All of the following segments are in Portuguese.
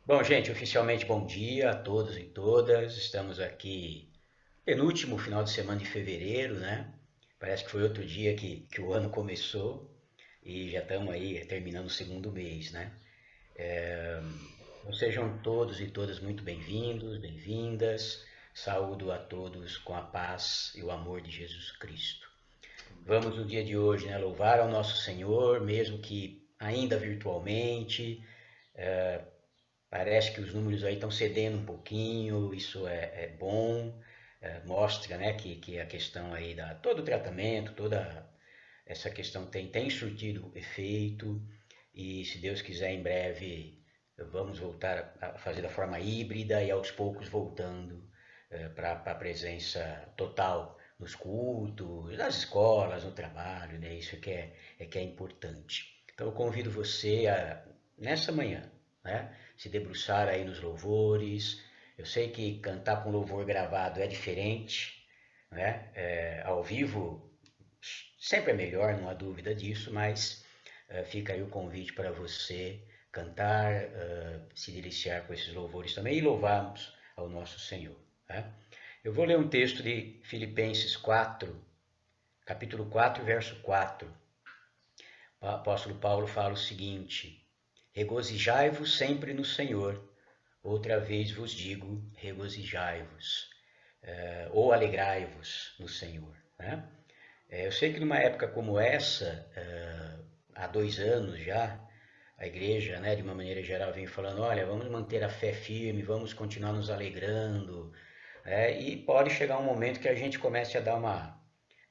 Bom, gente, oficialmente bom dia a todos e todas. Estamos aqui, penúltimo final de semana de fevereiro, né? Parece que foi outro dia que o ano começou e já estamos aí terminando o segundo mês, né? Então sejam todos e todas muito bem-vindos, bem-vindas. Saúdo a todos com a paz e o amor de Jesus Cristo. Vamos no dia de hoje, né, louvar ao nosso Senhor, mesmo que ainda virtualmente. Parece que os números aí estão cedendo um pouquinho, isso é bom, mostra, né, que a questão aí da todo o tratamento, toda essa questão tem surtido efeito e se Deus quiser em breve vamos voltar a fazer da forma híbrida e aos poucos voltando para a presença total nos cultos, nas escolas, no trabalho, né? Isso que é importante. Então eu convido você a, nessa manhã, né, se debruçar aí nos louvores. Eu sei que cantar com louvor gravado é diferente, né? Ao vivo sempre é melhor, não há dúvida disso, mas fica aí o convite para você cantar, se deliciar com esses louvores também e louvarmos ao nosso Senhor. Né? Eu vou ler um texto de Filipenses 4, capítulo 4, verso 4. O apóstolo Paulo fala o seguinte: regozijai-vos sempre no Senhor. Outra vez vos digo, regozijai-vos, ou alegrai-vos no Senhor. Né? Eu sei que numa época como essa, há 2 anos já, a igreja, né, de uma maneira geral, vem falando: olha, vamos manter a fé firme, vamos continuar nos alegrando. E pode chegar um momento que a gente comece a dar uma.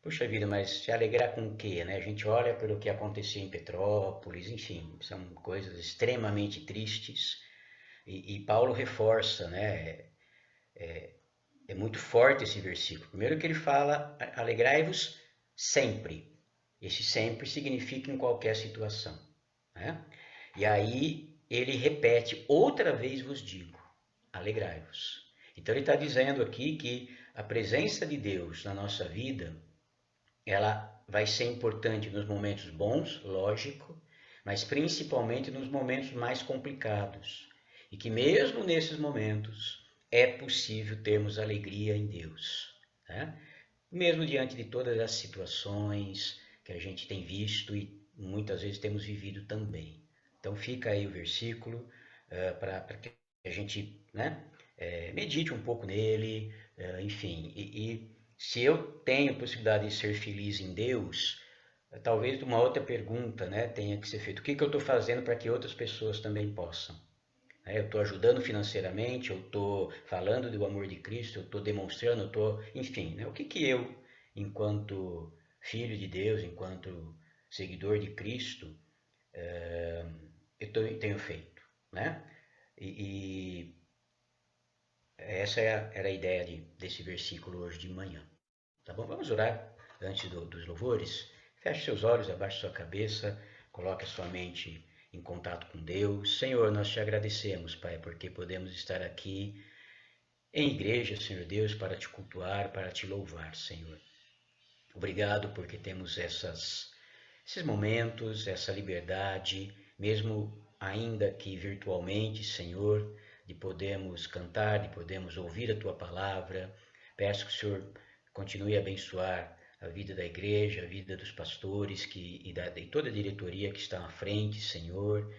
Puxa vida, mas se alegrar com o quê? Né? A gente olha pelo que acontecia em Petrópolis, enfim, são coisas extremamente tristes. E Paulo reforça, né? É muito forte esse versículo. Primeiro que ele fala, alegrai-vos sempre. Esse sempre significa em qualquer situação. Né? E aí ele repete, outra vez vos digo, alegrai-vos. Então ele está dizendo aqui que a presença de Deus na nossa vida, ela vai ser importante nos momentos bons, lógico, mas principalmente nos momentos mais complicados. E que mesmo nesses momentos é possível termos alegria em Deus. Né? Mesmo diante de todas as situações que a gente tem visto e muitas vezes temos vivido também. Então fica aí o versículo para que a gente, né, medite um pouco nele, enfim. E se eu tenho possibilidade de ser feliz em Deus, talvez uma outra pergunta, né, tenha que ser feita: o que eu estou fazendo para que outras pessoas também possam? Eu estou ajudando financeiramente, eu estou falando do amor de Cristo, eu estou demonstrando, eu estou, enfim, né? O que eu, enquanto filho de Deus, enquanto seguidor de Cristo, tenho feito, né? E essa era a ideia desse versículo hoje de manhã. Tá bom? Vamos orar antes dos louvores. Feche seus olhos, abaixe sua cabeça, coloque a sua mente em contato com Deus. Senhor, nós te agradecemos, Pai, porque podemos estar aqui em igreja, Senhor Deus, para te cultuar, para te louvar, Senhor. Obrigado porque temos esses momentos, essa liberdade, mesmo ainda que virtualmente, Senhor, de podermos cantar, de podermos ouvir a tua palavra. Peço que o Senhor continue a abençoar a vida da igreja, a vida dos pastores e toda a diretoria que está à frente, Senhor.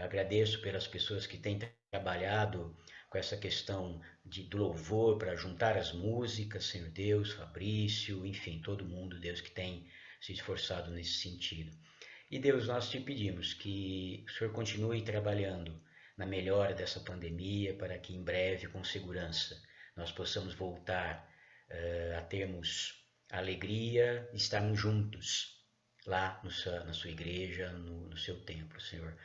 Agradeço pelas pessoas que têm trabalhado com essa questão do louvor para juntar as músicas, Senhor Deus, Fabrício, enfim, todo mundo, Deus, que tem se esforçado nesse sentido. E Deus, nós te pedimos que o Senhor continue trabalhando na melhora dessa pandemia para que em breve, com segurança, nós possamos voltar a termos a alegria de estarmos juntos lá na sua igreja, no seu templo, Senhor.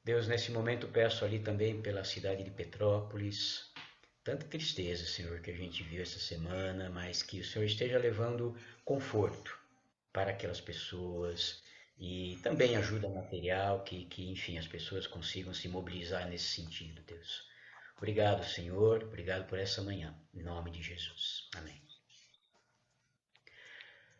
Deus, nesse momento peço ali também pela cidade de Petrópolis, tanta tristeza, Senhor, que a gente viu essa semana, mas que o Senhor esteja levando conforto para aquelas pessoas e também ajuda material, que enfim, as pessoas consigam se mobilizar nesse sentido, Deus. Obrigado, Senhor, obrigado por essa manhã, em nome de Jesus. Amém.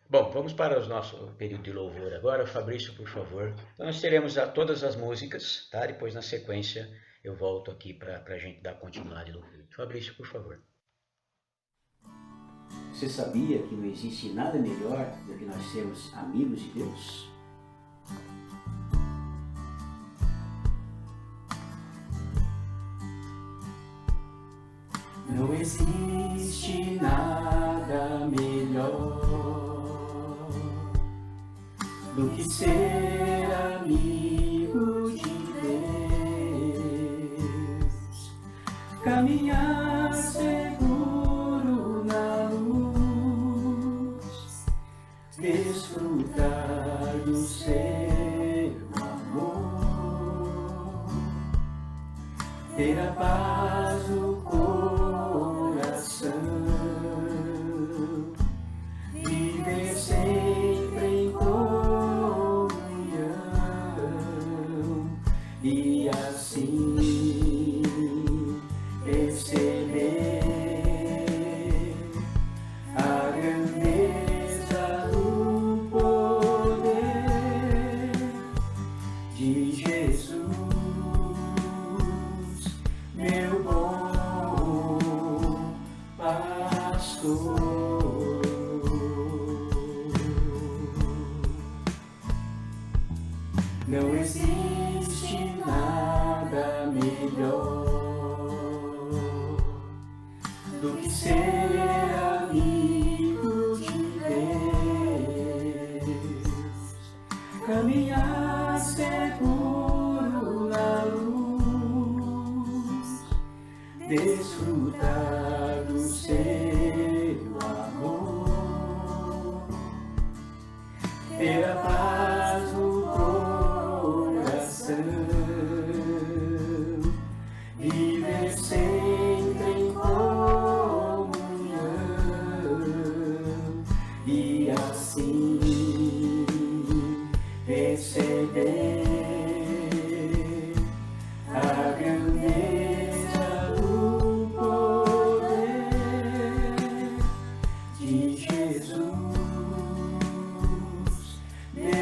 Bom, vamos para o nosso período de louvor agora. Fabrício, por favor. Então, nós teremos todas as músicas, tá? Depois, na sequência, eu volto aqui para a gente dar continuidade no culto. Fabrício, por favor. Você sabia que não existe nada melhor do que nós sermos amigos de Deus? Não existe nada melhor do que ser amigo de Deus, caminhar seguro na luz, desfrutar do seu amor, ter a paz do coração, viver sempre em comunhão e assim receber a grandeza do poder de Jesus, meu bom pastor. Não existe nada melhor do que ser amigo de Deus, caminhar seguro na luz, desfrutar do seu amor, ter a paz do coração, viver sempre em comunhão e assim receber a grandeza do poder de Jesus, meu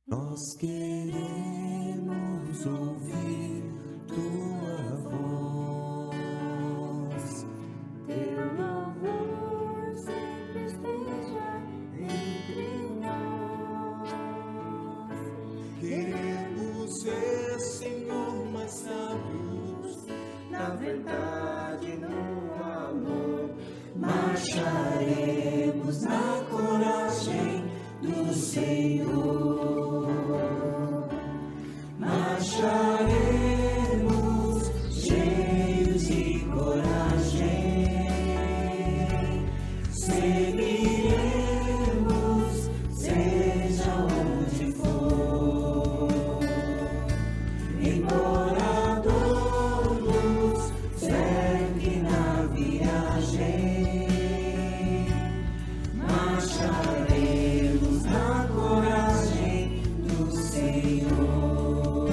Nós queremos ouvir tua voz. Teu louvor sempre esteja entre nós. Queremos ser, Senhor, mais sábios Na verdade, no amor, marcharemos na coragem do Senhor. Marcharemos cheios de coragem, seguiremos, seja onde for. Embora a dor nos cerque na viagem, marcharemos na coragem do Senhor.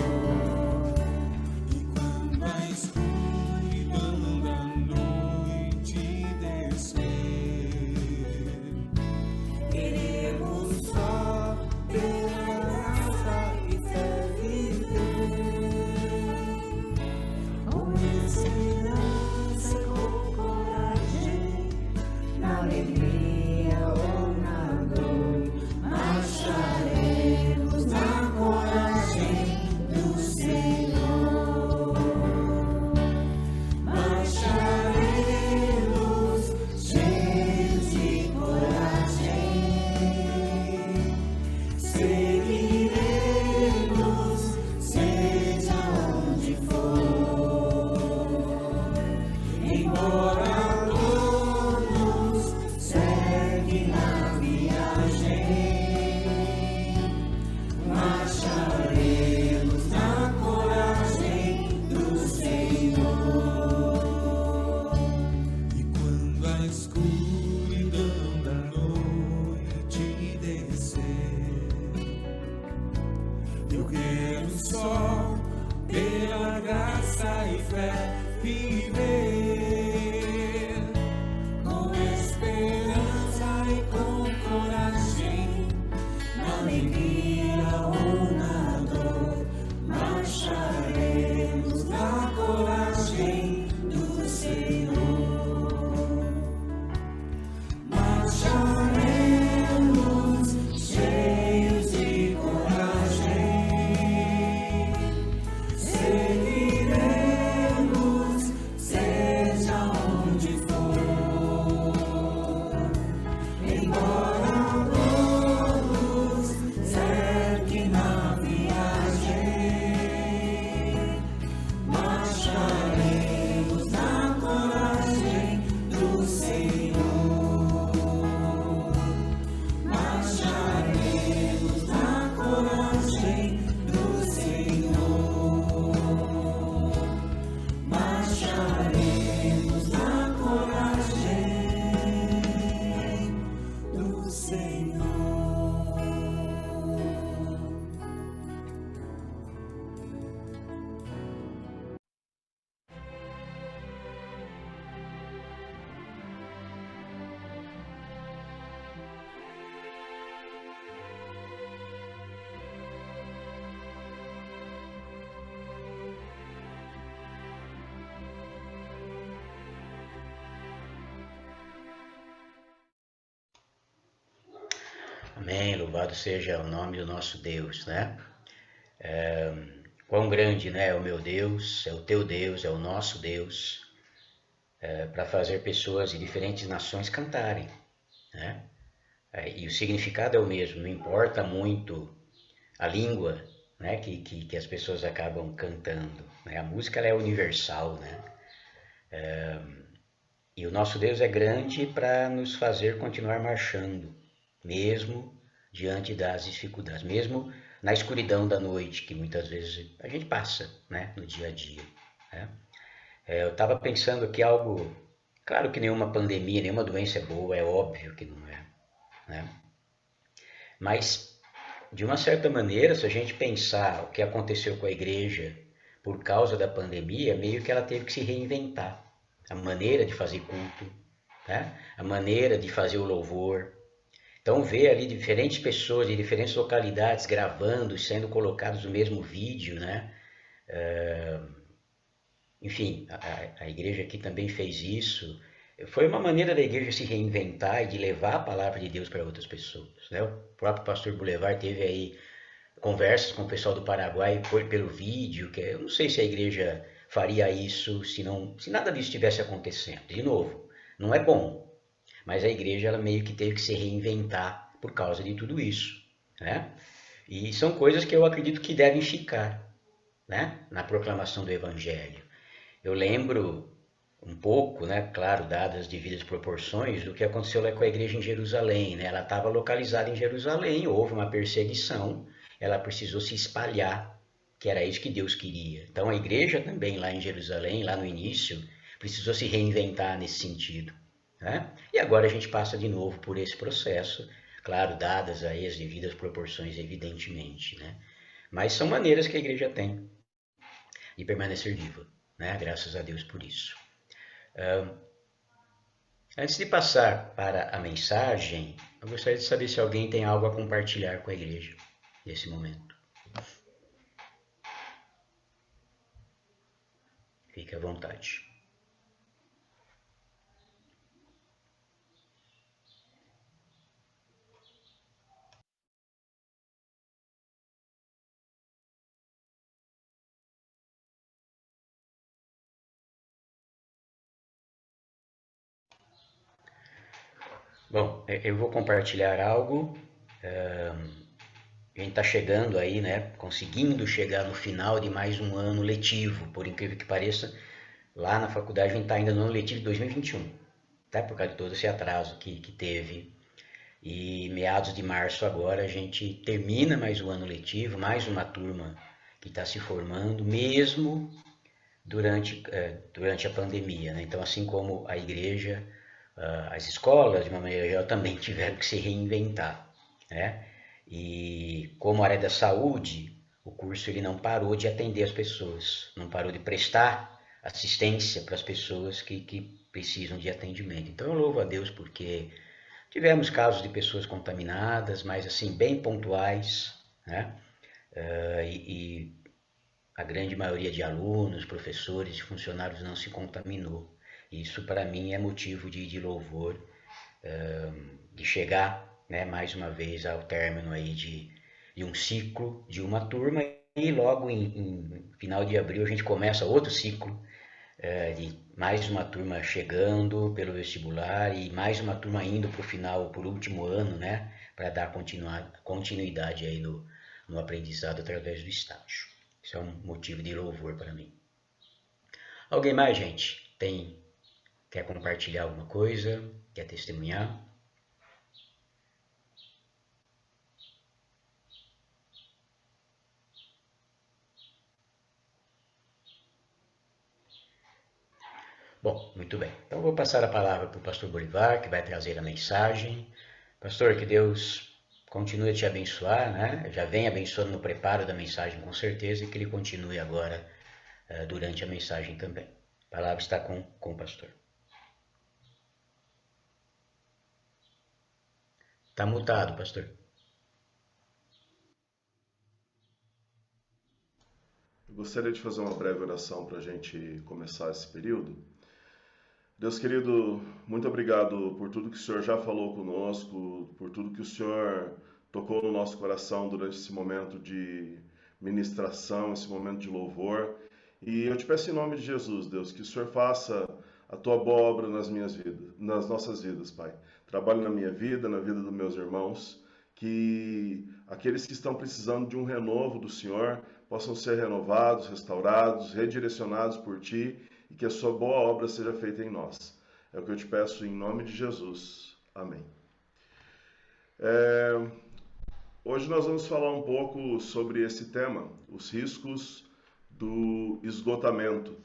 e quando a escuridão da noite descer, Queremos só pela graça e fé viver, com esperança e com coragem, na alegria ou na dor, marcharemos na coragem do Senhor. Marcharemos cheios de coragem, seguiremos, seja onde for. Embora a dor nos cerque na viagem, marcharemos na coragem do Senhor. e quando a escuridão da noite descer, eu quero só pela graça e fé viver, com esperança e com coragem, na alegria ou na dor, marcharemos na coragem do Senhor. Marcharemos cheios de coragem, seguiremos, seja onde for. Embora a dor nos cerque na viagem, marcharemos na coragem do Senhor. Marcharemos na coragem do Senhor. Marcharemos na coragem do Senhor. Amém, louvado seja o nome do nosso Deus, né? Quão grande, né, é o meu Deus, é o teu Deus, é o nosso Deus, para fazer pessoas de diferentes nações cantarem, né? E o significado é o mesmo, não importa muito a língua, né, que as pessoas acabam cantando, né? A música ela é universal, né? E o nosso Deus é grande para nos fazer continuar marchando, mesmo diante das dificuldades, mesmo na escuridão da noite, que muitas vezes a gente passa, né, no dia a dia, né? Eu estava pensando que algo, claro que nenhuma pandemia, nenhuma doença é boa, é óbvio que não é, né? Mas, de uma certa maneira, se a gente pensar o que aconteceu com a igreja por causa da pandemia, meio que ela teve que se reinventar. A maneira de fazer culto, né? A maneira de fazer o louvor. Então ver ali diferentes pessoas de diferentes localidades gravando, sendo colocados no mesmo vídeo, né? Enfim, a igreja aqui também fez isso. Foi uma maneira da igreja se reinventar e de levar a palavra de Deus para outras pessoas, né? O próprio pastor Boulevard teve aí conversas com o pessoal do Paraguai pelo vídeo, que eu não sei se a igreja faria isso se nada disso estivesse acontecendo. De novo, não é bom, mas a igreja ela meio que teve que se reinventar por causa de tudo isso, né? E são coisas que eu acredito que devem ficar, né, na proclamação do evangelho. Eu lembro um pouco, né, claro, dadas as devidas proporções, do que aconteceu lá com a igreja em Jerusalém, né? Ela estava localizada em Jerusalém, houve uma perseguição, ela precisou se espalhar, que era isso que Deus queria. Então a igreja também lá em Jerusalém, lá no início, precisou se reinventar nesse sentido, né? E agora a gente passa de novo por esse processo, claro, dadas aí as devidas proporções, evidentemente, né? Mas são maneiras que a igreja tem de permanecer viva, né? Graças a Deus por isso. Antes de passar para a mensagem, eu gostaria de saber se alguém tem algo a compartilhar com a igreja nesse momento. Fique à vontade. Bom, eu vou compartilhar algo. A gente está chegando aí, né? Conseguindo chegar no final de mais um ano letivo, por incrível que pareça. Lá na faculdade a gente está ainda no ano letivo de 2021, tá? Por causa de todo esse atraso que teve. E meados de março agora a gente termina mais um ano letivo, mais uma turma que está se formando, mesmo durante a pandemia, né? Então, assim como a igreja, as escolas, de uma maneira geral, também tiveram que se reinventar, né? E como área da saúde, o curso ele não parou de atender as pessoas, não parou de prestar assistência para as pessoas que precisam de atendimento. Então, eu louvo a Deus porque tivemos casos de pessoas contaminadas, mas assim, bem pontuais, né? E a grande maioria de alunos, professores e funcionários não se contaminou. Isso para mim é motivo de louvor, de chegar, né, mais uma vez ao término aí de um ciclo, de uma turma, e logo em final de abril a gente começa outro ciclo, de mais uma turma chegando pelo vestibular e mais uma turma indo para o final, por último ano, né, para dar continuidade aí no aprendizado através do estágio. Isso é um motivo de louvor para mim. Alguém mais, gente? Quer compartilhar alguma coisa? Quer testemunhar? Bom, muito bem. Então vou passar a palavra para o pastor Bolivar, que vai trazer a mensagem. Pastor, que Deus continue a te abençoar, né? Já vem abençoando no preparo da mensagem com certeza e que ele continue agora durante a mensagem também. A palavra está com o pastor. Está mutado, pastor. Eu gostaria de fazer uma breve oração para a gente começar esse período. Deus querido, muito obrigado por tudo que o Senhor já falou conosco, por tudo que o Senhor tocou no nosso coração durante esse momento de ministração, esse momento de louvor. E eu te peço em nome de Jesus, Deus, que o Senhor faça a tua boa obra nas nossas vidas, Pai. Trabalhe na minha vida, na vida dos meus irmãos, que aqueles que estão precisando de um renovo do Senhor possam ser renovados, restaurados, redirecionados por Ti, e que a sua boa obra seja feita em nós. É o que eu te peço em nome de Jesus. Amém. Hoje nós vamos falar um pouco sobre esse tema, os riscos do esgotamento.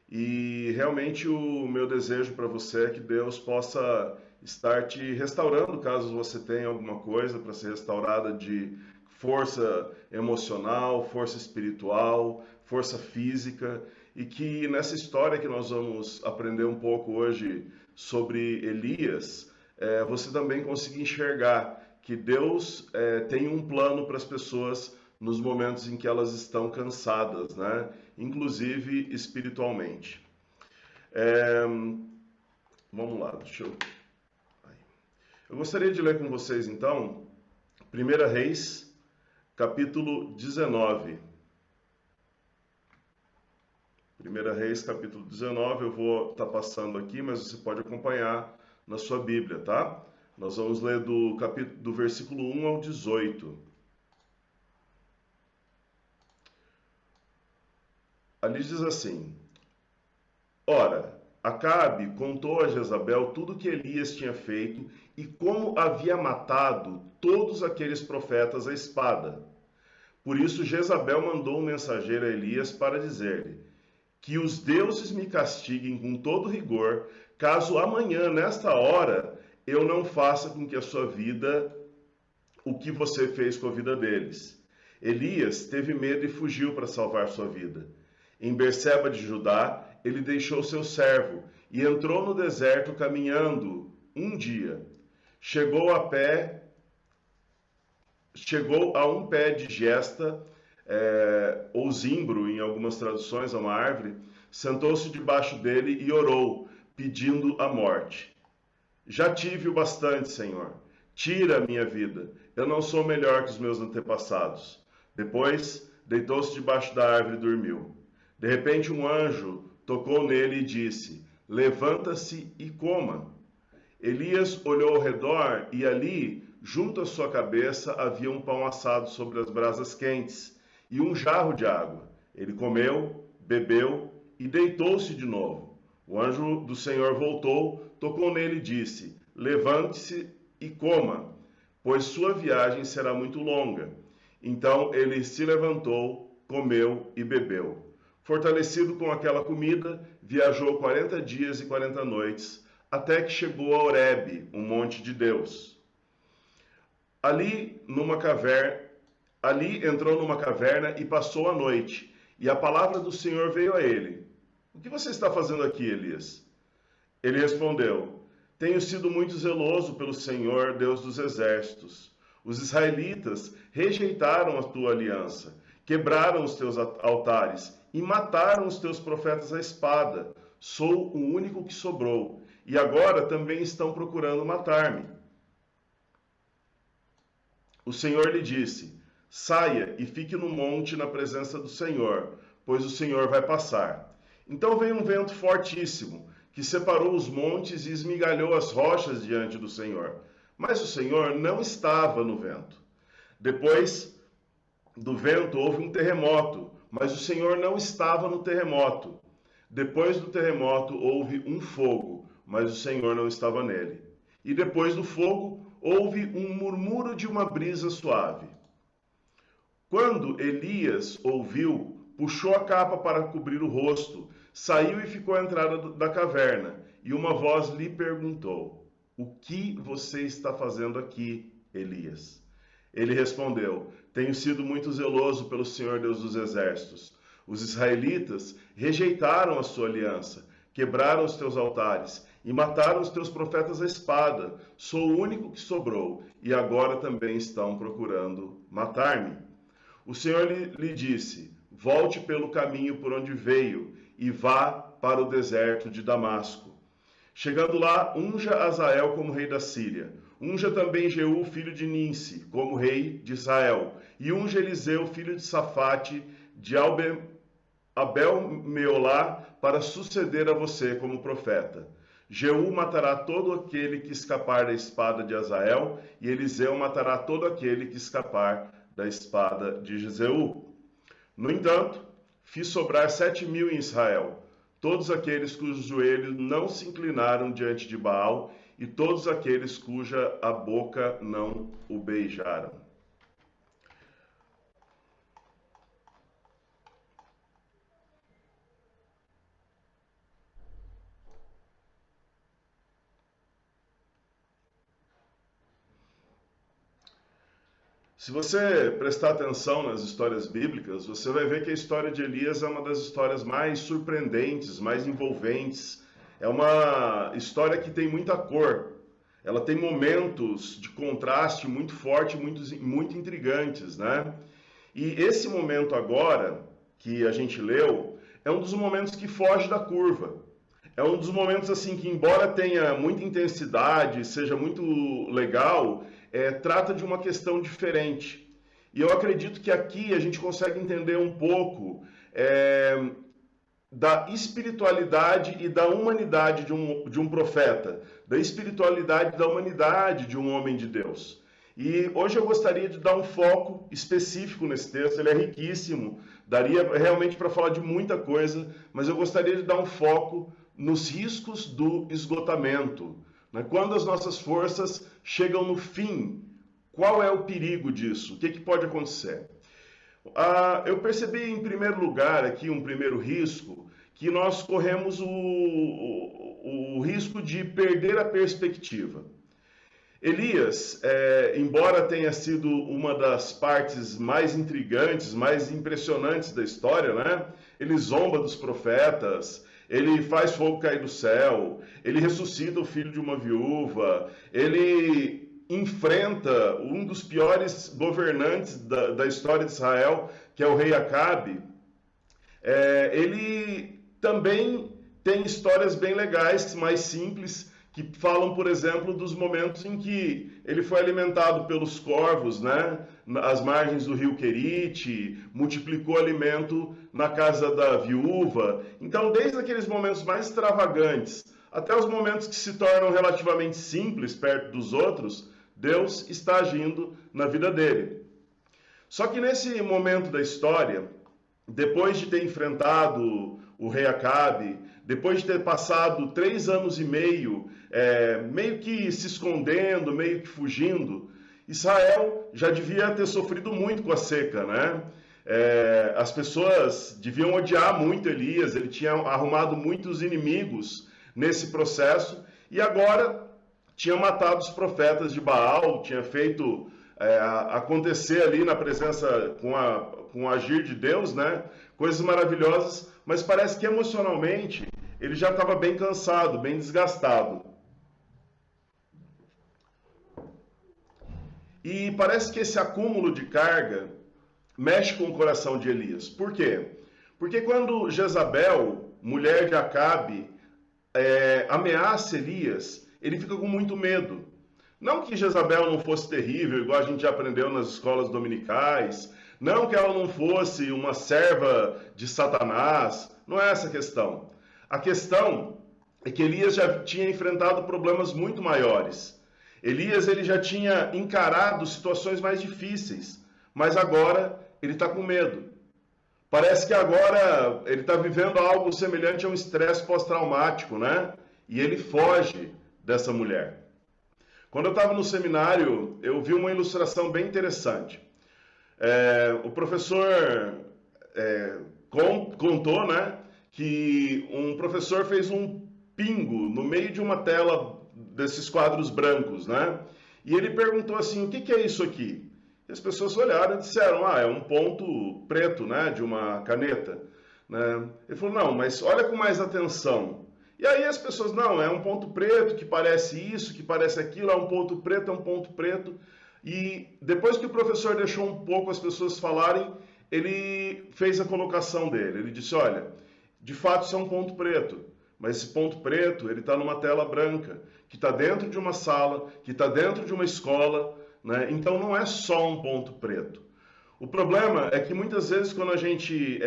E realmente o meu desejo para você é que Deus possa estar te restaurando, caso você tenha alguma coisa para ser restaurada de força emocional, força espiritual, força física, e que nessa história que nós vamos aprender um pouco hoje sobre Elias, você também consiga enxergar que Deus tem um plano para as pessoas nos momentos em que elas estão cansadas, né? Inclusive espiritualmente. Vamos lá, eu gostaria de ler com vocês então 1 Reis, capítulo 19. 1 Reis, capítulo 19, eu vou estar passando aqui, mas você pode acompanhar na sua Bíblia, tá? Nós vamos ler do versículo 1 ao 18. Ali diz assim: Ora, Acabe contou a Jezabel tudo que Elias tinha feito e como havia matado todos aqueles profetas à espada. Por isso Jezabel mandou um mensageiro a Elias para dizer-lhe: que os deuses me castiguem com todo rigor, caso amanhã, nesta hora, eu não faça com que a sua vida, o que você fez com a vida deles. Elias teve medo e fugiu para salvar sua vida. Em Berseba de Judá, ele deixou seu servo e entrou no deserto caminhando um dia. Chegou a um pé de gesta, ou zimbro, em algumas traduções, é uma árvore, sentou-se debaixo dele e orou, pedindo a morte. Já tive o bastante, Senhor. Tira a minha vida. Eu não sou melhor que os meus antepassados. Depois, deitou-se debaixo da árvore e dormiu. De repente, um anjo tocou nele e disse: levanta-se e coma. Elias olhou ao redor e ali, junto à sua cabeça, havia um pão assado sobre as brasas quentes e um jarro de água. Ele comeu, bebeu e deitou-se de novo. O anjo do Senhor voltou, tocou nele e disse: levante-se e coma, pois sua viagem será muito longa. Então ele se levantou, comeu e bebeu. Fortalecido com aquela comida, viajou 40 dias e 40 noites, até que chegou a Horebe, um monte de Deus. Ali entrou numa caverna e passou a noite, e a palavra do Senhor veio a ele: o que você está fazendo aqui, Elias? Ele respondeu: tenho sido muito zeloso pelo Senhor, Deus dos exércitos. Os israelitas rejeitaram a tua aliança, quebraram os teus altares e mataram os teus profetas à espada. Sou o único que sobrou, e agora também estão procurando matar-me. O Senhor lhe disse: saia e fique no monte na presença do Senhor, pois o Senhor vai passar. Então veio um vento fortíssimo, que separou os montes e esmigalhou as rochas diante do Senhor. Mas o Senhor não estava no vento. Depois do vento houve um terremoto, mas o Senhor não estava no terremoto. Depois do terremoto houve um fogo, mas o Senhor não estava nele. E depois do fogo houve um murmúrio de uma brisa suave. Quando Elias ouviu, puxou a capa para cobrir o rosto, saiu e ficou à entrada da caverna, e uma voz lhe perguntou: o que você está fazendo aqui, Elias? Ele respondeu: tenho sido muito zeloso pelo Senhor Deus dos exércitos. Os israelitas rejeitaram a sua aliança, quebraram os teus altares e mataram os teus profetas à espada. Sou o único que sobrou, e agora também estão procurando matar-me. O Senhor lhe disse: volte pelo caminho por onde veio e vá para o deserto de Damasco. Chegando lá, unja Azael como rei da Síria. Unja também Jeú, filho de Ninsi, como rei de Israel. E unja Eliseu, filho de Safate, de Abel-Meolá, para suceder a você como profeta. Jeú matará todo aquele que escapar da espada de Azael, e Eliseu matará todo aquele que escapar da espada de Jeú. No entanto, fiz sobrar 7.000 em Israel, todos aqueles cujos joelhos não se inclinaram diante de Baal, e todos aqueles cuja a boca não o beijaram. Se você prestar atenção nas histórias bíblicas, você vai ver que a história de Elias é uma das histórias mais surpreendentes, mais envolventes. É uma história que tem muita cor. ela tem momentos de contraste muito forte, muito intrigantes, né? E esse momento agora, que a gente leu, é um dos momentos que foge da curva. É um dos momentos assim que, embora tenha muita intensidade, seja muito legal, trata de uma questão diferente. E eu acredito que aqui a gente consegue entender um pouco da espiritualidade e da humanidade de um profeta, da espiritualidade e da humanidade de um homem de Deus. E hoje eu gostaria de dar um foco específico nesse texto, ele é riquíssimo, daria realmente para falar de muita coisa, mas eu gostaria de dar um foco nos riscos do esgotamento, né? Quando as nossas forças chegam no fim, qual é o perigo disso? O que pode acontecer? Eu percebi, em primeiro lugar, aqui um primeiro risco, que nós corremos o risco de perder a perspectiva. Elias, embora tenha sido uma das partes mais intrigantes, mais impressionantes da história, né? Ele zomba dos profetas, ele faz fogo cair do céu, ele ressuscita o filho de uma viúva, ele enfrenta um dos piores governantes da história de Israel, que é o rei Acabe. Ele também tem histórias bem legais, mais simples, que falam, por exemplo, dos momentos em que ele foi alimentado pelos corvos, né, às margens do rio Querite, multiplicou alimento na casa da viúva. Então, desde aqueles momentos mais extravagantes até os momentos que se tornam relativamente simples perto dos outros, Deus está agindo na vida dele. Só que nesse momento da história, depois de ter enfrentado o rei Acabe, depois de ter passado 3 anos e meio, meio que se escondendo, meio que fugindo, Israel já devia ter sofrido muito com a seca, né? As pessoas deviam odiar muito Elias, ele tinha arrumado muitos inimigos nesse processo, e agora tinha matado os profetas de Baal, tinha feito acontecer ali na presença, com o agir de Deus, né? Coisas maravilhosas, mas parece que emocionalmente ele já estava bem cansado, bem desgastado. E parece que esse acúmulo de carga mexe com o coração de Elias. Por quê? Porque quando Jezabel, mulher de Acabe, ameaça Elias, ele fica com muito medo. Não que Jezabel não fosse terrível, igual a gente já aprendeu nas escolas dominicais, não que ela não fosse uma serva de Satanás, não é essa a questão. A questão é que Elias já tinha enfrentado problemas muito maiores. Elias ele já tinha encarado situações mais difíceis, mas agora ele está com medo. Parece que agora ele está vivendo algo semelhante a um estresse pós-traumático, né? E ele foge dessa mulher. Quando eu estava no seminário, eu vi uma ilustração bem interessante. O professor contou, né, que um professor fez um pingo no meio de uma tela desses quadros brancos, né? E ele perguntou assim, o que é isso aqui? E as pessoas olharam e disseram, é um ponto preto, né, de uma caneta, né? Ele falou, não, mas olha com mais atenção. E aí as pessoas, não, é um ponto preto que parece isso, que parece aquilo, é um ponto preto, é um ponto preto. E depois que o professor deixou um pouco as pessoas falarem, ele fez a colocação dele. Ele disse, olha, de fato isso é um ponto preto, mas esse ponto preto ele está numa tela branca, que está dentro de uma sala, que está dentro de uma escola, né? Então não é só um ponto preto. O problema é que muitas vezes quando a gente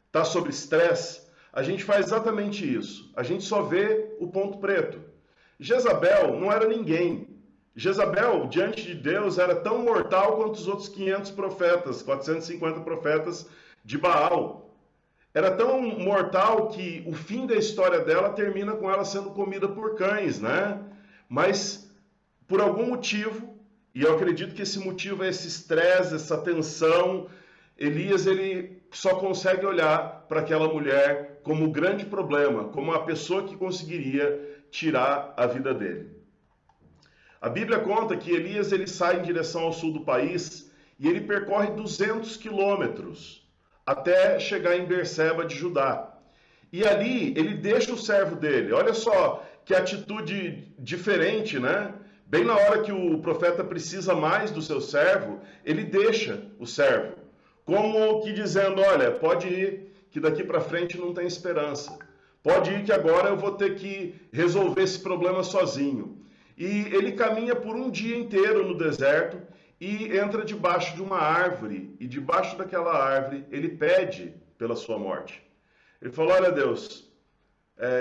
está sob estresse, a gente faz exatamente isso. A gente só vê o ponto preto. Jezabel não era ninguém. Jezabel, diante de Deus, era tão mortal quanto os outros 500 profetas, 450 profetas de Baal. Era tão mortal que o fim da história dela termina com ela sendo comida por cães, né? Mas, por algum motivo, e eu acredito que esse motivo é esse estresse, essa tensão, Elias ele só consegue olhar para aquela mulher como o grande problema, como a pessoa que conseguiria tirar a vida dele. A Bíblia conta que Elias ele sai em direção ao sul do país e ele percorre 200 quilômetros até chegar em Berseba de Judá. E ali ele deixa o servo dele. Olha só, que atitude diferente, né? Bem na hora que o profeta precisa mais do seu servo, ele deixa o servo. Como que dizendo, olha, pode ir, que daqui para frente não tem esperança. Pode ir que agora eu vou ter que resolver esse problema sozinho. E ele caminha por um dia inteiro no deserto e entra debaixo de uma árvore. E debaixo daquela árvore ele pede pela sua morte. Ele falou, olha Deus,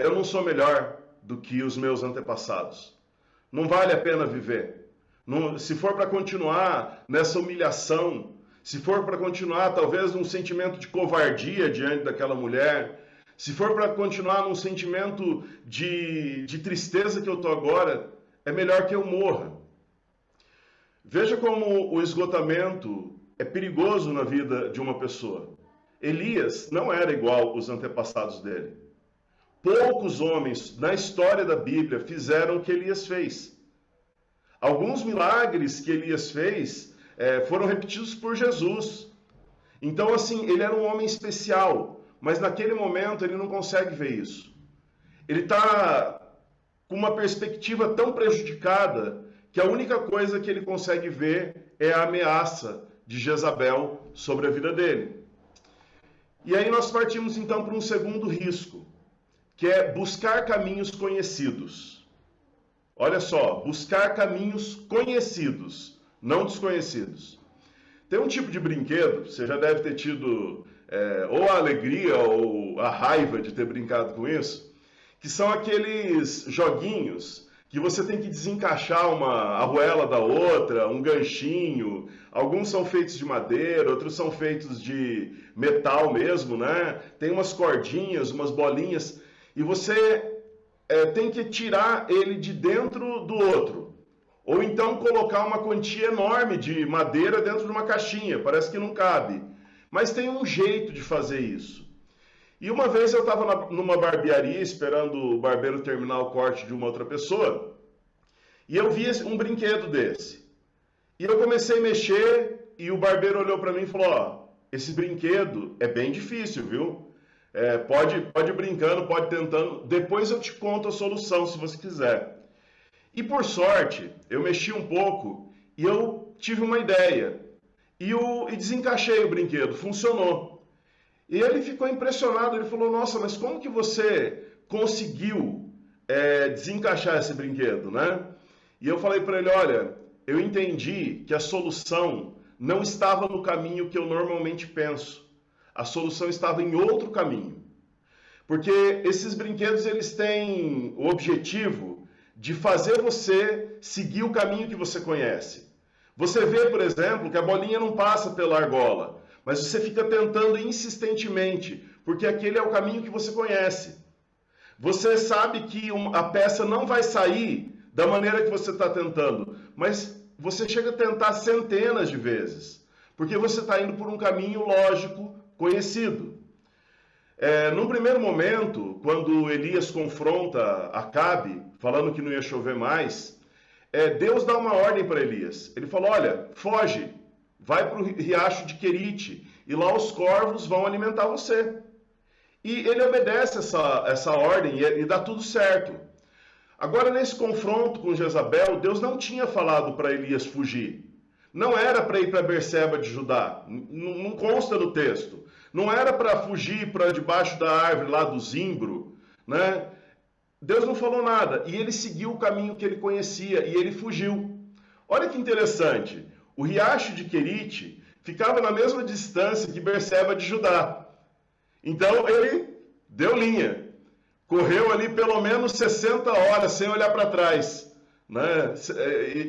eu não sou melhor do que os meus antepassados. Não vale a pena viver. Se for para continuar nessa humilhação, se for para continuar talvez num sentimento de covardia diante daquela mulher, se for para continuar num sentimento de tristeza que eu estou agora, é melhor que eu morra. Veja como o esgotamento é perigoso na vida de uma pessoa. Elias não era igual aos antepassados dele. Poucos homens na história da Bíblia fizeram o que Elias fez. Alguns milagres que Elias fez foram repetidos por Jesus. Então, assim, ele era um homem especial, mas naquele momento ele não consegue ver isso. Ele está com uma perspectiva tão prejudicada que a única coisa que ele consegue ver é a ameaça de Jezabel sobre a vida dele. E aí nós partimos então para um segundo risco, que é buscar caminhos conhecidos. Olha só, buscar caminhos conhecidos, não desconhecidos. Tem um tipo de brinquedo, você já deve ter tido ou a alegria ou a raiva de ter brincado com isso, que são aqueles joguinhos que você tem que desencaixar uma arruela da outra, um ganchinho. Alguns são feitos de madeira, outros são feitos de metal mesmo, né? Tem umas cordinhas, umas bolinhas, e você tem que tirar ele de dentro do outro. Ou então colocar uma quantia enorme de madeira dentro de uma caixinha, parece que não cabe. Mas tem um jeito de fazer isso. E uma vez eu estava numa barbearia esperando o barbeiro terminar o corte de uma outra pessoa, e eu vi um brinquedo desse. E eu comecei a mexer, e o barbeiro olhou para mim e falou, ó, esse brinquedo é bem difícil, viu? Pode ir brincando, pode ir tentando, depois eu te conto a solução, se você quiser. E por sorte, eu mexi um pouco, e eu tive uma ideia. E desencaixei o brinquedo, funcionou. E ele ficou impressionado, ele falou, nossa, mas como que você conseguiu desencaixar esse brinquedo, né? E eu falei para ele, olha, eu entendi que a solução não estava no caminho que eu normalmente penso. A solução estava em outro caminho. Porque esses brinquedos, eles têm o objetivo de fazer você seguir o caminho que você conhece. Você vê, por exemplo, que a bolinha não passa pela argola, mas você fica tentando insistentemente, porque aquele é o caminho que você conhece. Você sabe que a peça não vai sair da maneira que você está tentando, mas você chega a tentar centenas de vezes, porque você está indo por um caminho lógico, conhecido. Num primeiro momento, quando Elias confronta Acabe, falando que não ia chover mais, Deus dá uma ordem para Elias. Ele falou, olha, foge, vai para o riacho de Querite, e lá os corvos vão alimentar você. E ele obedece essa ordem e dá tudo certo. Agora, nesse confronto com Jezabel, Deus não tinha falado para Elias fugir. Não era para ir para Berseba de Judá, não consta no texto. Não era para fugir para debaixo da árvore lá do zimbro, né? Deus não falou nada, e ele seguiu o caminho que ele conhecia, e ele fugiu. Olha que interessante, o riacho de Querite ficava na mesma distância que Berseba de Judá. Então ele deu linha, correu ali pelo menos 60 horas sem olhar para trás, né?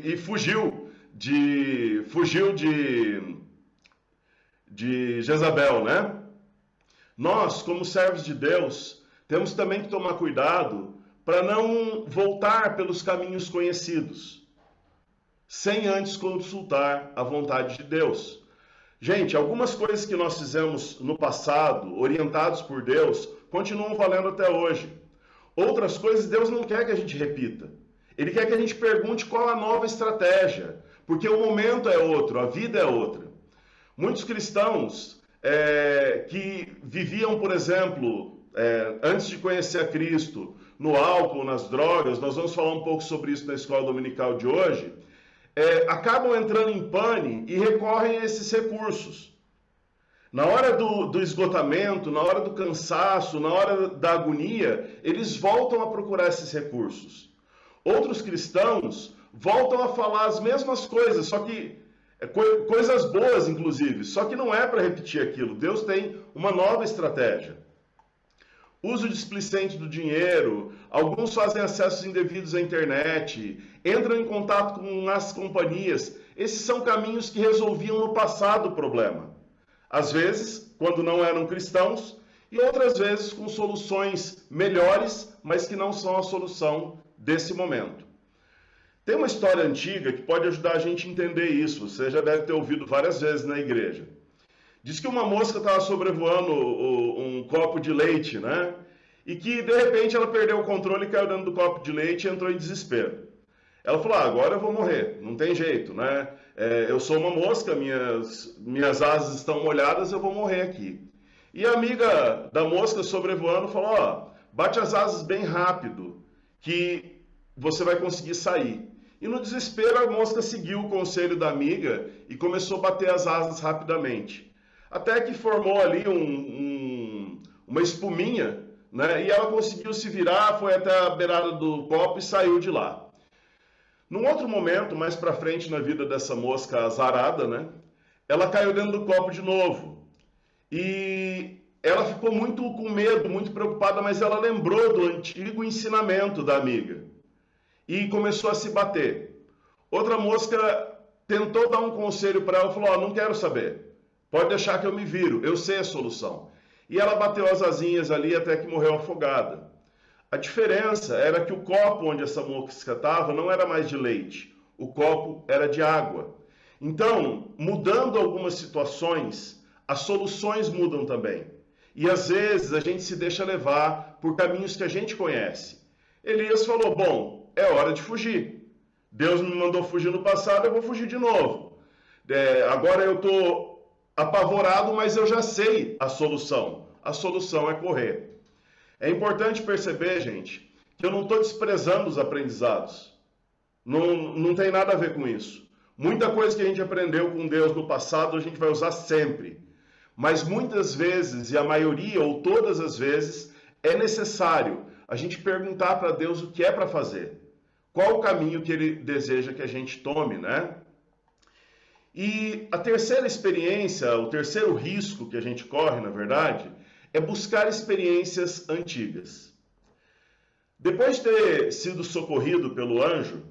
E fugiu de Jezabel, né? Nós, como servos de Deus, temos também que tomar cuidado para não voltar pelos caminhos conhecidos, sem antes consultar a vontade de Deus. Gente, algumas coisas que nós fizemos no passado, orientados por Deus, continuam valendo até hoje. Outras coisas Deus não quer que a gente repita. Ele quer que a gente pergunte qual a nova estratégia, porque o momento é outro, a vida é outra. Muitos cristãos que viviam, por exemplo, antes de conhecer a Cristo, no álcool, nas drogas, nós vamos falar um pouco sobre isso na escola dominical de hoje, acabam entrando em pane e recorrem a esses recursos. Na hora do esgotamento, na hora do cansaço, na hora da agonia, eles voltam a procurar esses recursos. Outros cristãos voltam a falar as mesmas coisas, só que coisas boas, inclusive, só que não é para repetir aquilo. Deus tem uma nova estratégia. Uso displicente do dinheiro, alguns fazem acessos indevidos à internet, entram em contato com as companhias. Esses são caminhos que resolviam no passado o problema. Às vezes, quando não eram cristãos, e outras vezes com soluções melhores, mas que não são a solução desse momento. Tem uma história antiga que pode ajudar a gente a entender isso. Você já deve ter ouvido várias vezes na igreja. Diz que uma mosca estava sobrevoando um copo de leite, né? E que, de repente, ela perdeu o controle, caiu dentro do copo de leite e entrou em desespero. Ela falou, agora eu vou morrer, não tem jeito, né? Eu sou uma mosca, minhas asas estão molhadas, eu vou morrer aqui. E a amiga da mosca sobrevoando falou, bate as asas bem rápido, que você vai conseguir sair. E no desespero a mosca seguiu o conselho da amiga e começou a bater as asas rapidamente. Até que formou ali uma espuminha, né? E ela conseguiu se virar, foi até a beirada do copo e saiu de lá. Num outro momento, mais para frente na vida dessa mosca azarada, né? Ela caiu dentro do copo de novo. E ela ficou muito com medo, muito preocupada, mas ela lembrou do antigo ensinamento da amiga. E começou a se bater. Outra mosca tentou dar um conselho para ela, falou, não quero saber. Pode deixar que eu me viro, eu sei a solução. E ela bateu as asinhas ali até que morreu afogada. A diferença era que o copo onde essa mosca estava não era mais de leite, o copo era de água. Então, mudando algumas situações, as soluções mudam também. E às vezes a gente se deixa levar por caminhos que a gente conhece. Elias falou, bom, é hora de fugir. Deus me mandou fugir no passado, eu vou fugir de novo. Agora eu estou apavorado, mas eu já sei a solução. A solução é correr. É importante perceber, gente, que eu não estou desprezando os aprendizados. Não tem nada a ver com isso. Muita coisa que a gente aprendeu com Deus no passado, a gente vai usar sempre. Mas muitas vezes, e a maioria ou todas as vezes, é necessário a gente perguntar para Deus o que é para fazer. Qual o caminho que Ele deseja que a gente tome, né? E a terceira experiência, o terceiro risco que a gente corre, na verdade, é buscar experiências antigas. Depois de ter sido socorrido pelo anjo,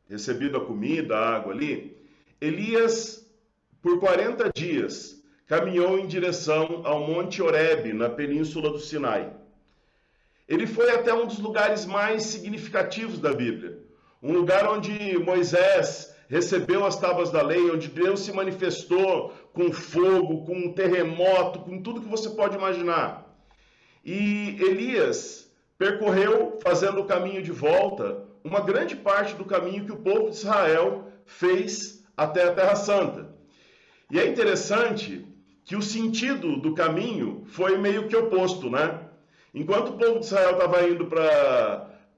recebido a comida, a água ali, Elias, por 40 dias, caminhou em direção ao Monte Horebe, na península do Sinai. Ele foi até um dos lugares mais significativos da Bíblia, um lugar onde Moisés recebeu as tábuas da lei, onde Deus se manifestou com fogo, com um terremoto, com tudo que você pode imaginar. E Elias percorreu, fazendo o caminho de volta, uma grande parte do caminho que o povo de Israel fez até a Terra Santa. E é interessante que o sentido do caminho foi meio que oposto, né? Enquanto o povo de Israel estava indo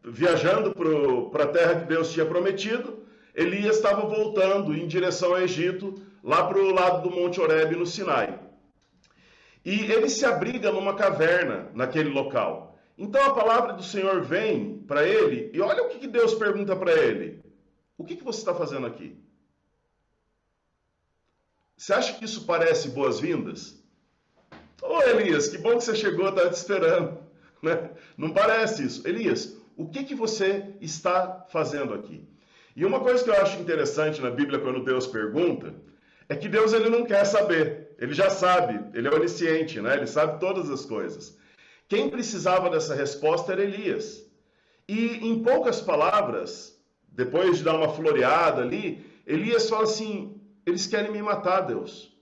viajando para a terra que Deus tinha prometido, Elias estava voltando em direção ao Egito, lá para o lado do Monte Horebe, no Sinai. E ele se abriga numa caverna naquele local. Então a palavra do Senhor vem para ele, e olha o que Deus pergunta para ele. O que você está fazendo aqui? Você acha que isso parece boas-vindas? Ô Elias, que bom que você chegou, estava te esperando. Né? Não parece isso. Elias, o que você está fazendo aqui? E uma coisa que eu acho interessante na Bíblia, quando Deus pergunta, é que Deus ele não quer saber. Ele já sabe, ele é onisciente, né? Ele sabe todas as coisas. Quem precisava dessa resposta era Elias. E em poucas palavras, depois de dar uma floreada ali, Elias fala assim, eles querem me matar, Deus.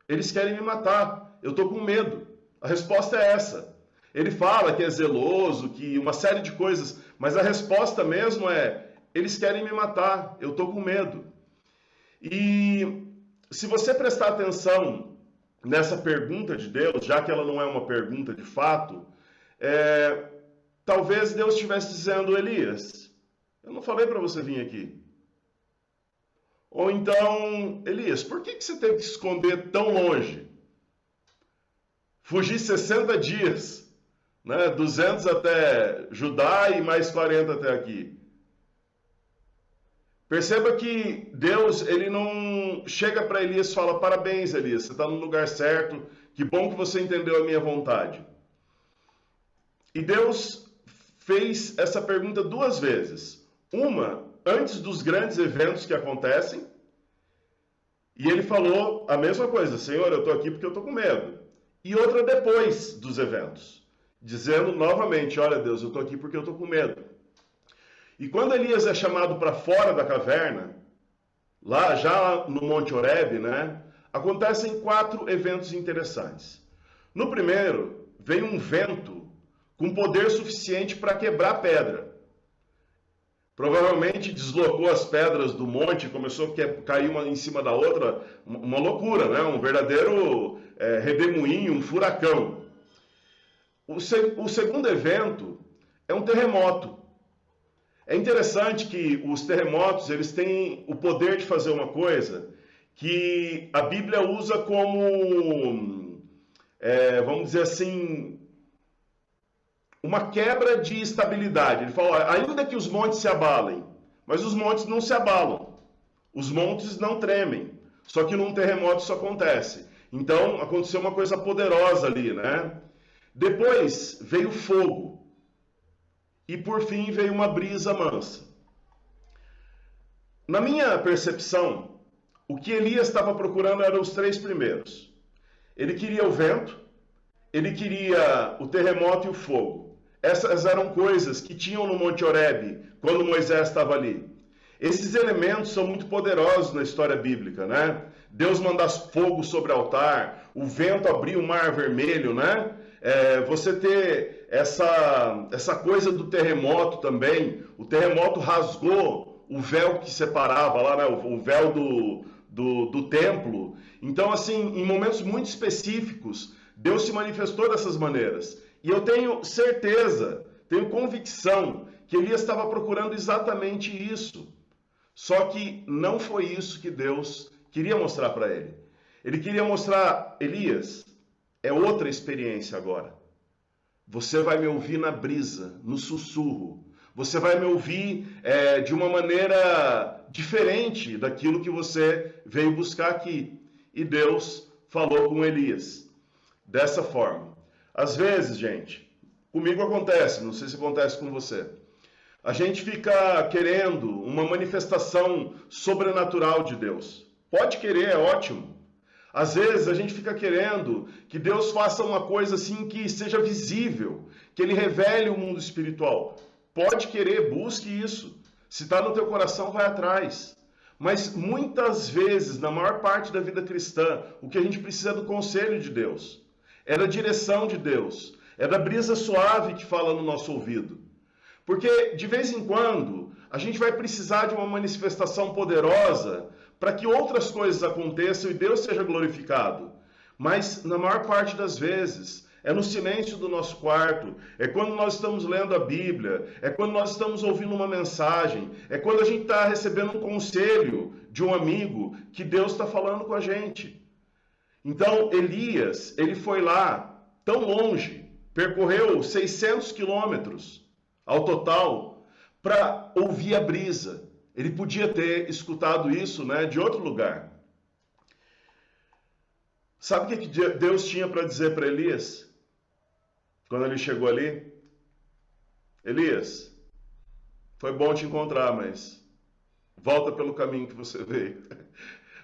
Eles querem me matar. Eu estou com medo. A resposta é essa. Ele fala que é zeloso, que uma série de coisas, mas a resposta mesmo é, eles querem me matar, eu estou com medo. E se você prestar atenção nessa pergunta de Deus, já que ela não é uma pergunta de fato, talvez Deus estivesse dizendo, Elias, eu não falei para você vir aqui. Ou então, Elias, por que você teve que se esconder tão longe? Fugir 60 dias, né? 200 até Judá e mais 40 até aqui. Perceba que Deus, ele não chega para Elias e fala, parabéns, Elias, você está no lugar certo, que bom que você entendeu a minha vontade. E Deus fez essa pergunta 2 vezes. Uma, antes dos grandes eventos que acontecem, e ele falou a mesma coisa, Senhor, eu estou aqui porque eu estou com medo. E outra depois dos eventos, dizendo novamente, olha Deus, eu estou aqui porque eu estou com medo. E quando Elias é chamado para fora da caverna, lá já no Monte Horebe, né, acontecem 4 eventos interessantes. No primeiro, vem um vento com poder suficiente para quebrar pedra. Provavelmente deslocou as pedras do monte, começou a cair uma em cima da outra, uma loucura, né? Um verdadeiro redemoinho, um furacão. O segundo evento é um terremoto. É interessante que os terremotos, eles têm o poder de fazer uma coisa que a Bíblia usa como, vamos dizer assim, uma quebra de estabilidade. Ele fala, ainda que os montes se abalem, mas os montes não se abalam. Os montes não tremem. Só que num terremoto isso acontece. Então, aconteceu uma coisa poderosa ali, né? Depois veio fogo. E por fim veio uma brisa mansa. Na minha percepção, o que Elias estava procurando eram os 3 primeiros. Ele queria o vento, ele queria o terremoto e o fogo. Essas eram coisas que tinham no Monte Horebe, quando Moisés estava ali. Esses elementos são muito poderosos na história bíblica, né? Deus manda fogo sobre o altar, o vento abrir o mar vermelho, né? Você ter essa coisa do terremoto também. O terremoto rasgou o véu que separava lá, né? O véu do templo. Então, assim, em momentos muito específicos, Deus se manifestou dessas maneiras. E eu tenho certeza, tenho convicção, que Elias estava procurando exatamente isso. Só que não foi isso que Deus queria mostrar para ele. Ele queria mostrar, Elias, é outra experiência agora. Você vai me ouvir na brisa, no sussurro. Você vai me ouvir de uma maneira diferente daquilo que você veio buscar aqui. E Deus falou com Elias dessa forma. Às vezes, gente, comigo acontece, não sei se acontece com você. A gente fica querendo uma manifestação sobrenatural de Deus. Pode querer, é ótimo. Às vezes a gente fica querendo que Deus faça uma coisa assim que seja visível, que Ele revele o mundo espiritual. Pode querer, busque isso. Se está no teu coração, vai atrás. Mas muitas vezes, na maior parte da vida cristã, o que a gente precisa é do conselho de Deus. É da direção de Deus. É da brisa suave que fala no nosso ouvido. Porque, de vez em quando, a gente vai precisar de uma manifestação poderosa para que outras coisas aconteçam e Deus seja glorificado. Mas, na maior parte das vezes, é no silêncio do nosso quarto, é quando nós estamos lendo a Bíblia, é quando nós estamos ouvindo uma mensagem, é quando a gente está recebendo um conselho de um amigo que Deus está falando com a gente. Então, Elias, ele foi lá, tão longe, percorreu 600 quilômetros ao total, para ouvir a brisa. Ele podia ter escutado isso, né, de outro lugar. Sabe o que Deus tinha para dizer para Elias? Quando ele chegou ali? Elias, foi bom te encontrar, mas volta pelo caminho que você veio.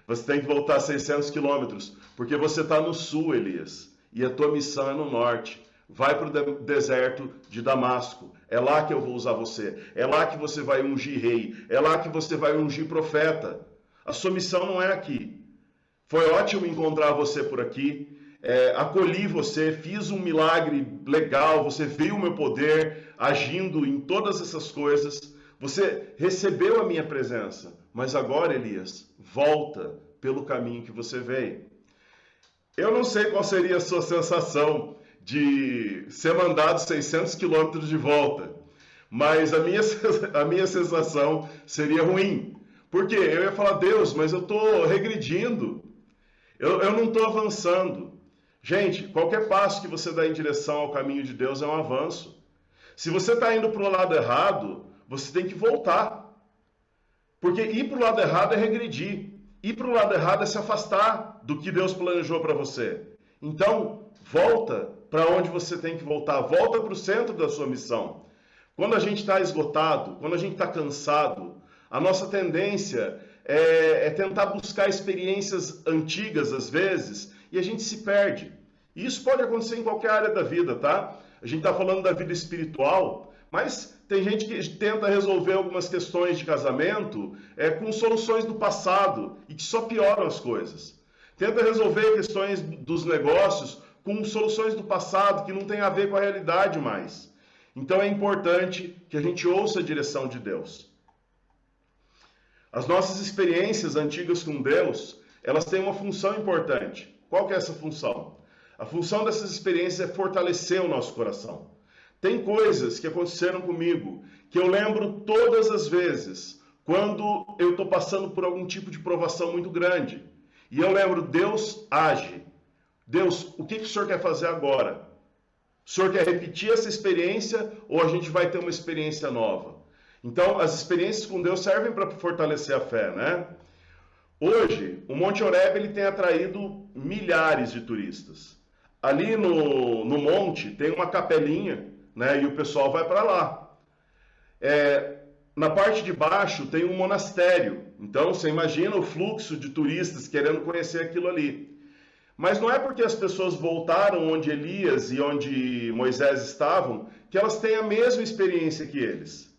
Você tem que voltar 600 quilômetros, porque você está no sul, Elias, e a tua missão é no norte. Vai para o deserto de Damasco. É lá que eu vou usar você. É lá que você vai ungir rei. É lá que você vai ungir profeta. A sua missão não é aqui. Foi ótimo encontrar você por aqui. Acolhi você, fiz um milagre legal. Você viu o meu poder agindo em todas essas coisas. Você recebeu a minha presença. Mas agora, Elias, volta pelo caminho que você veio. Eu não sei qual seria a sua sensação de ser mandado 600 quilômetros de volta. Mas a minha sensação seria ruim. Porque eu ia falar, Deus, mas eu estou regredindo. Eu não estou avançando. Gente, qualquer passo que você dá em direção ao caminho de Deus é um avanço. Se você está indo para o lado errado, você tem que voltar. Porque ir para o lado errado é regredir. Ir para o lado errado é se afastar do que Deus planejou para você. Então, volta para onde você tem que voltar. Volta para o centro da sua missão. Quando a gente está esgotado, quando a gente está cansado, a nossa tendência é tentar buscar experiências antigas, às vezes, e a gente se perde. E isso pode acontecer em qualquer área da vida, tá? A gente está falando da vida espiritual, mas tem gente que tenta resolver algumas questões de casamento com soluções do passado e que só pioram as coisas. Tenta resolver questões dos negócios com soluções do passado que não tem a ver com a realidade mais. Então é importante que a gente ouça a direção de Deus. As nossas experiências antigas com Deus, elas têm uma função importante. Qual que é essa função? A função dessas experiências é fortalecer o nosso coração. Tem coisas que aconteceram comigo que eu lembro todas as vezes quando eu estou passando por algum tipo de provação muito grande. E eu lembro, Deus age. Deus, o que o Senhor quer fazer agora? O Senhor quer repetir essa experiência ou a gente vai ter uma experiência nova? Então, as experiências com Deus servem para fortalecer a fé, né? Hoje, o Monte Horebe ele tem atraído milhares de turistas. Ali no monte tem uma capelinha, né? E o pessoal vai para lá. Na parte de baixo tem um monastério. Então, você imagina o fluxo de turistas querendo conhecer aquilo ali. Mas não é porque as pessoas voltaram onde Elias e onde Moisés estavam que elas têm a mesma experiência que eles.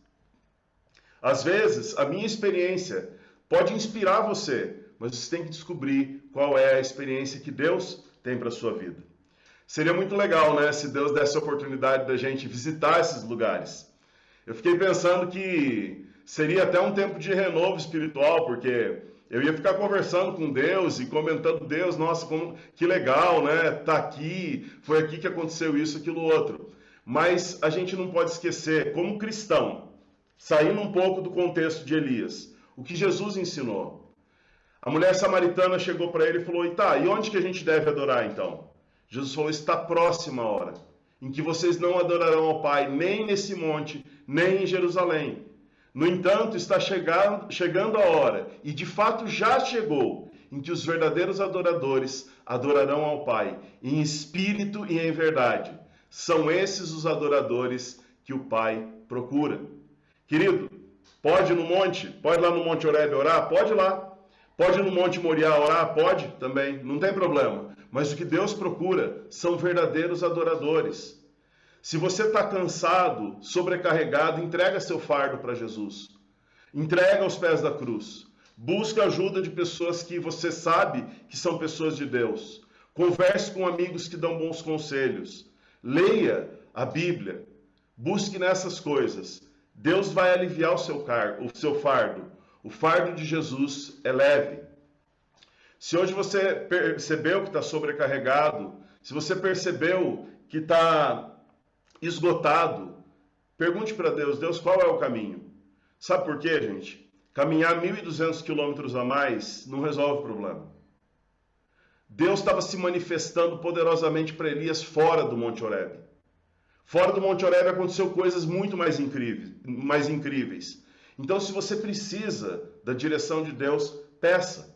Às vezes, a minha experiência pode inspirar você, mas você tem que descobrir qual é a experiência que Deus tem para a sua vida. Seria muito legal, né, se Deus desse a oportunidade da gente visitar esses lugares. Eu fiquei pensando que seria até um tempo de renovo espiritual, porque eu ia ficar conversando com Deus e comentando, Deus, nossa, que legal, né? Tá aqui, foi aqui que aconteceu isso, aquilo, outro. Mas a gente não pode esquecer, como cristão, saindo um pouco do contexto de Elias, o que Jesus ensinou. A mulher samaritana chegou para ele e falou, e onde que a gente deve adorar então? Jesus falou, está próxima a hora, em que vocês não adorarão ao Pai, nem nesse monte, nem em Jerusalém. No entanto, está chegando a hora, e de fato já chegou, em que os verdadeiros adoradores adorarão ao Pai, em espírito e em verdade. São esses os adoradores que o Pai procura. Querido, pode ir no monte? Pode ir lá no Monte Horebe orar? Pode ir lá. Pode ir no Monte Moriá orar? Pode também, não tem problema. Mas o que Deus procura são verdadeiros adoradores. Se você está cansado, sobrecarregado, entrega seu fardo para Jesus. Entrega aos pés da cruz. Busca ajuda de pessoas que você sabe que são pessoas de Deus. Converse com amigos que dão bons conselhos. Leia a Bíblia. Busque nessas coisas. Deus vai aliviar o seu fardo. O fardo de Jesus é leve. Se hoje você percebeu que está sobrecarregado, se você percebeu que está esgotado, pergunte para Deus, Deus, qual é o caminho? Sabe por quê, gente? Caminhar 1.200 quilômetros a mais não resolve o problema. Deus estava se manifestando poderosamente para Elias fora do Monte Horebe. Fora do Monte Horebe aconteceu coisas muito mais incríveis. Então, se você precisa da direção de Deus, peça.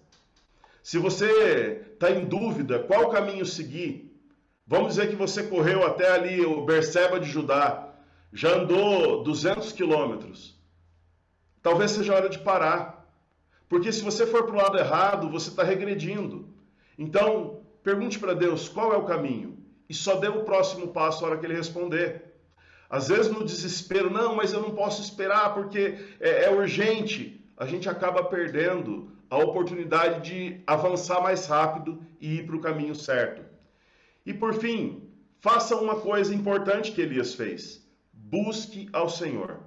Se você está em dúvida qual caminho seguir, vamos dizer que você correu até ali o Berseba de Judá, já andou 200 quilômetros. Talvez seja a hora de parar. Porque se você for para o lado errado, você está regredindo. Então, pergunte para Deus qual é o caminho. E só dê o próximo passo na hora que Ele responder. Às vezes no desespero, não, mas eu não posso esperar porque é urgente. A gente acaba perdendo a oportunidade de avançar mais rápido e ir para o caminho certo. E por fim, faça uma coisa importante que Elias fez. Busque ao Senhor.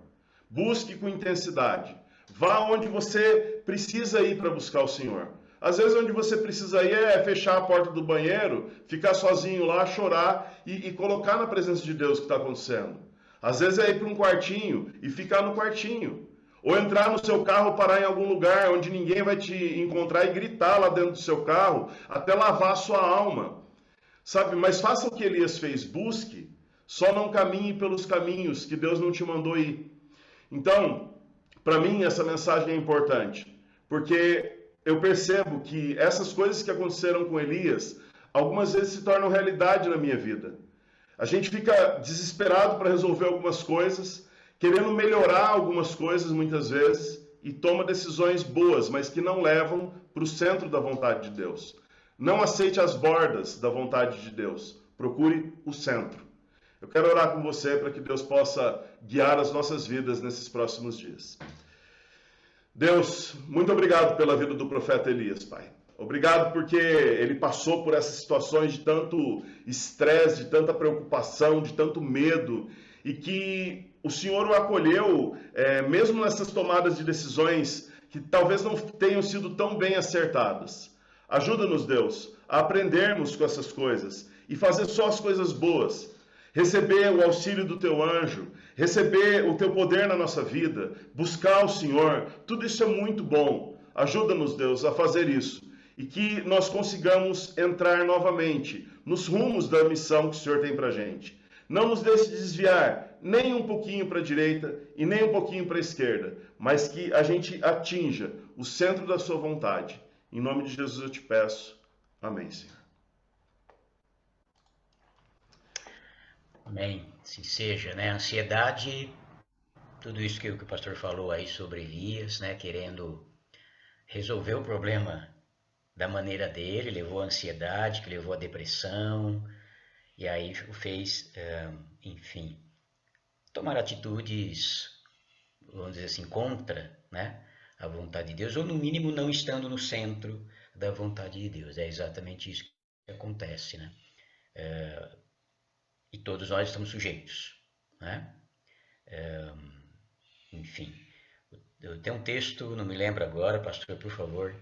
Busque com intensidade. Vá onde você precisa ir para buscar o Senhor. Às vezes onde você precisa ir é fechar a porta do banheiro, ficar sozinho lá, chorar e colocar na presença de Deus o que está acontecendo. Às vezes é ir para um quartinho e ficar no quartinho. Ou entrar no seu carro, parar em algum lugar onde ninguém vai te encontrar e gritar lá dentro do seu carro até lavar a sua alma. Sabe, mas faça o que Elias fez, busque, só não caminhe pelos caminhos que Deus não te mandou ir. Então, para mim essa mensagem é importante, porque eu percebo que essas coisas que aconteceram com Elias, algumas vezes se tornam realidade na minha vida. A gente fica desesperado para resolver algumas coisas, querendo melhorar algumas coisas muitas vezes, e toma decisões boas, mas que não levam para o centro da vontade de Deus. Não aceite as bordas da vontade de Deus, procure o centro. Eu quero orar com você para que Deus possa guiar as nossas vidas nesses próximos dias. Deus, muito obrigado pela vida do profeta Elias, Pai. Obrigado porque ele passou por essas situações de tanto estresse, de tanta preocupação, de tanto medo, e que o Senhor o acolheu, mesmo nessas tomadas de decisões que talvez não tenham sido tão bem acertadas. Ajuda-nos, Deus, a aprendermos com essas coisas e fazer só as coisas boas. Receber o auxílio do teu anjo, receber o teu poder na nossa vida, buscar o Senhor, tudo isso é muito bom. Ajuda-nos, Deus, a fazer isso e que nós consigamos entrar novamente nos rumos da missão que o Senhor tem para a gente. Não nos deixe desviar nem um pouquinho para a direita e nem um pouquinho para a esquerda, mas que a gente atinja o centro da sua vontade. Em nome de Jesus eu te peço. Amém, Senhor. Amém. Assim seja, né? Ansiedade, tudo isso que o pastor falou aí sobre Elias, né? Querendo resolver o problema da maneira dele, levou a ansiedade, que levou a depressão, e aí o fez, enfim, tomar atitudes, vamos dizer assim, contra, né, a vontade de Deus, ou no mínimo não estando no centro da vontade de Deus. É exatamente isso que acontece, né? E todos nós estamos sujeitos, né? Enfim, eu tenho um texto, não me lembro agora, pastor, por favor,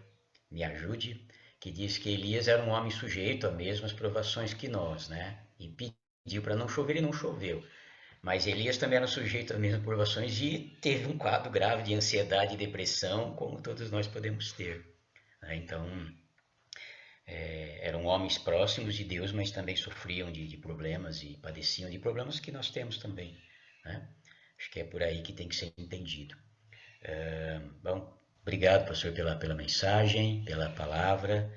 me ajude, que diz que Elias era um homem sujeito a mesmas provações que nós, né? E pediu para não chover e não choveu. Mas Elias também era sujeito às mesmas provações e teve um quadro grave de ansiedade e depressão, como todos nós podemos ter, né? Então, eram homens próximos de Deus, mas também sofriam de problemas e padeciam de problemas que nós temos também, né? Acho que é por aí que tem que ser entendido. Bom, obrigado, pastor, pela mensagem, pela palavra.